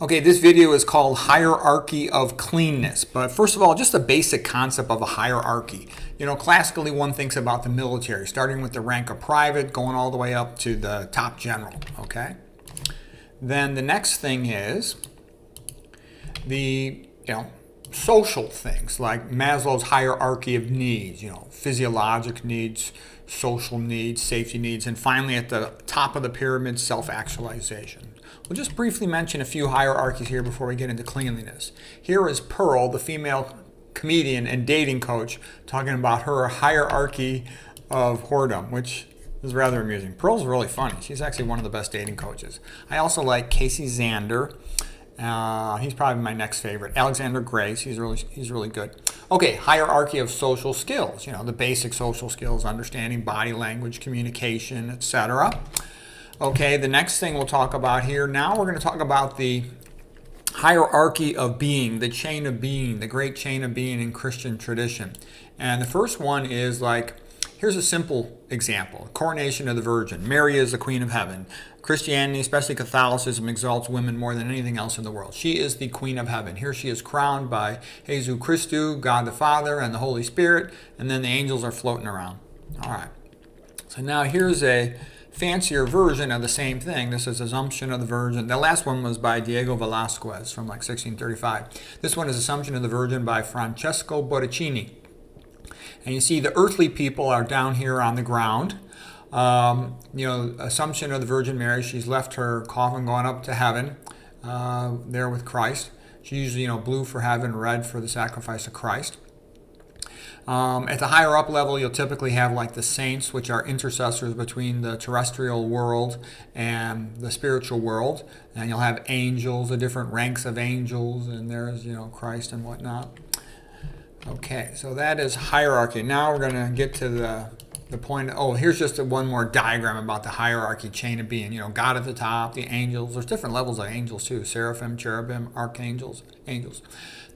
Okay, this video is called Hierarchy of Cleanness. But first of all, just the basic concept of a hierarchy. You know, classically one thinks about the military, starting with the rank of private, going all the way up to the top general, okay? Then the next thing is the, social things like Maslow's hierarchy of needs, physiologic needs, social needs, safety needs, and finally at the top of the pyramid, self-actualization. We'll just briefly mention a few hierarchies here before we get into cleanliness. Here is Pearl, the female comedian and dating coach, talking about her hierarchy of whoredom, which is rather amusing. Pearl's really funny. She's actually one of the best dating coaches. I also like Casey Zander. He's probably my next favorite. Alexander Grace, he's really good. Okay, hierarchy of social skills. The basic social skills, understanding body language, communication, etc. Okay, the next thing we'll talk about here, now we're going to talk about the hierarchy of being, the chain of being, the great chain of being in Christian tradition. And the first one is here's a simple example. Coronation of the Virgin. Mary is the Queen of Heaven. Christianity, especially Catholicism, exalts women more than anything else in the world. She is the Queen of Heaven. Here she is crowned by Jesus Christu, God the Father, and the Holy Spirit, and then the angels are floating around. All right. So now here's a fancier version of the same thing. This is Assumption of the Virgin. The last one was by Diego Velázquez from 1635. This one is Assumption of the Virgin by Francesco Bottocini. And you see the earthly people are down here on the ground. Assumption of the Virgin Mary, she's left her coffin going up to heaven there with Christ. She's usually, blue for heaven, red for the sacrifice of Christ. At the higher up level, you'll typically have the saints, which are intercessors between the terrestrial world and the spiritual world. And you'll have angels, the different ranks of angels, and there's, Christ and whatnot. Okay, so that is hierarchy. Now we're going to get to the point. Oh, here's just one more diagram about the hierarchy chain of being. God at the top, the angels. There's different levels of angels too. Seraphim, cherubim, archangels, angels.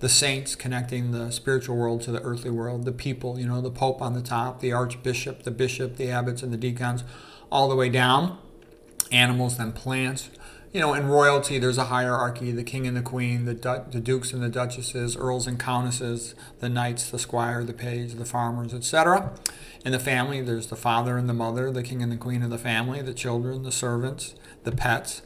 The saints connecting the spiritual world to the earthly world. The people, the Pope on the top, the archbishop, the bishop, the abbots, and the deacons, all the way down. Animals, then plants. In royalty, there's a hierarchy. The king and the queen, the dukes and the duchesses, earls and countesses, the knights, the squire, the page, the farmers, etc. In the family, there's the father and the mother, the king and the queen of the family, the children, the servants, the pets.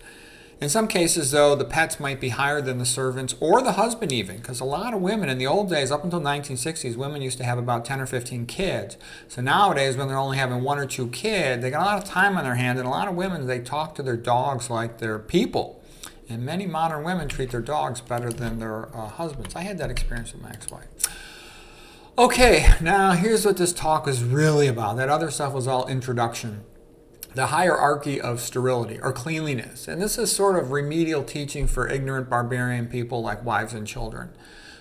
In some cases, though, the pets might be higher than the servants or the husband even, because a lot of women in the old days, up until 1960s, women used to have about 10 or 15 kids. So nowadays, when they're only having one or two kids, they got a lot of time on their hands, and a lot of women, they talk to their dogs like they're people. And many modern women treat their dogs better than their husbands. I had that experience with my ex-wife. Okay, now here's what this talk was really about. That other stuff was all introduction. The hierarchy of sterility or cleanliness. And this is sort of remedial teaching for ignorant barbarian people like wives and children.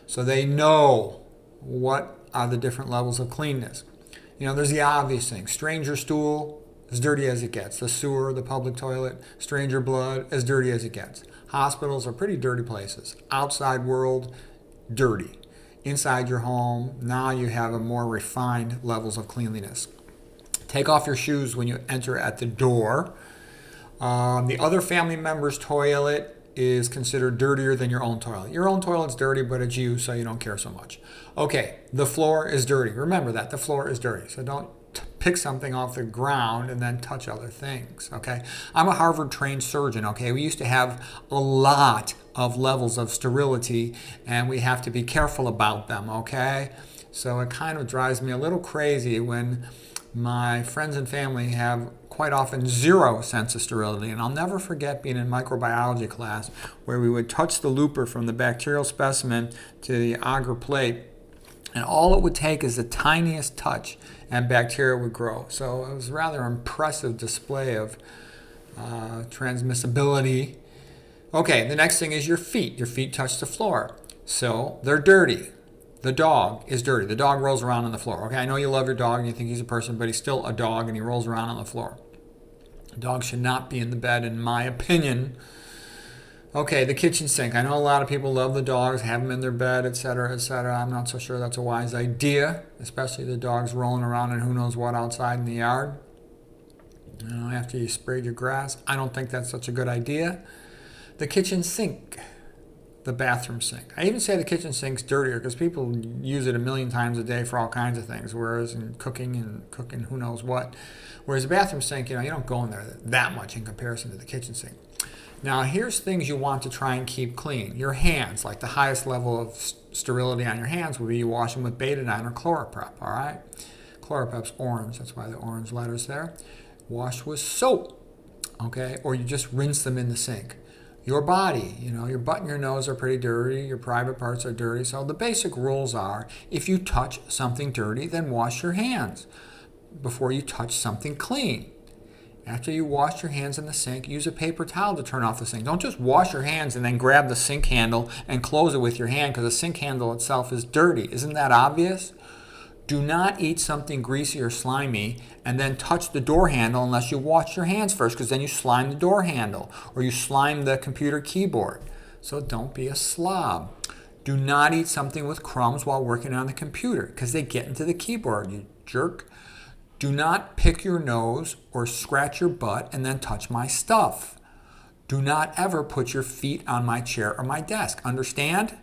So they know what are the different levels of cleanness. There's the obvious thing. Stranger stool, as dirty as it gets. The sewer, the public toilet, stranger blood, as dirty as it gets. Hospitals are pretty dirty places. Outside world, dirty. Inside your home, now you have a more refined levels of cleanliness. Take off your shoes when you enter at the door. The other family member's toilet is considered dirtier than your own toilet. Your own toilet's dirty, but it's you, so you don't care so much. Okay, the floor is dirty. Remember that, the floor is dirty. So don't pick something off the ground and then touch other things, okay? I'm a Harvard-trained surgeon, okay? We used to have a lot of levels of sterility, and we have to be careful about them, okay? So it kind of drives me a little crazy when my friends and family have quite often zero sense of sterility. And I'll never forget being in microbiology class where we would touch the looper from the bacterial specimen to the agar plate, and all it would take is the tiniest touch and bacteria would grow. So it was a rather impressive display of transmissibility. Okay, the next thing is your feet. Your feet touch the floor, so they're dirty. The dog is dirty. The dog rolls around on the floor. Okay, I know you love your dog and you think he's a person, but he's still a dog and he rolls around on the floor. A dog should not be in the bed, in my opinion. Okay, the kitchen sink. I know a lot of people love the dogs, have them in their bed, etc., etc. I'm not so sure that's a wise idea, especially the dogs rolling around and who knows what outside in the yard. After you sprayed your grass, I don't think that's such a good idea. The kitchen sink. the bathroom sink. I even say the kitchen sink's dirtier because people use it a million times a day for all kinds of things, whereas in cooking who knows what. Whereas the bathroom sink, you don't go in there that much in comparison to the kitchen sink. Now, here's things you want to try and keep clean. Your hands, like the highest level of sterility on your hands would be you wash them with betadine or chloroprep, all right? Chloroprep's orange, that's why the orange letter's there. Wash with soap, okay? Or you just rinse them in the sink. Your body, your butt and your nose are pretty dirty, your private parts are dirty, so the basic rules are if you touch something dirty, then wash your hands before you touch something clean. After you wash your hands in the sink, use a paper towel to turn off the sink. Don't just wash your hands and then grab the sink handle and close it with your hand because the sink handle itself is dirty. Isn't that obvious? Do not eat something greasy or slimy and then touch the door handle unless you wash your hands first, because then you slime the door handle or you slime the computer keyboard. So don't be a slob. Do not eat something with crumbs while working on the computer because they get into the keyboard, you jerk. Do not pick your nose or scratch your butt and then touch my stuff. Do not ever put your feet on my chair or my desk. Understand?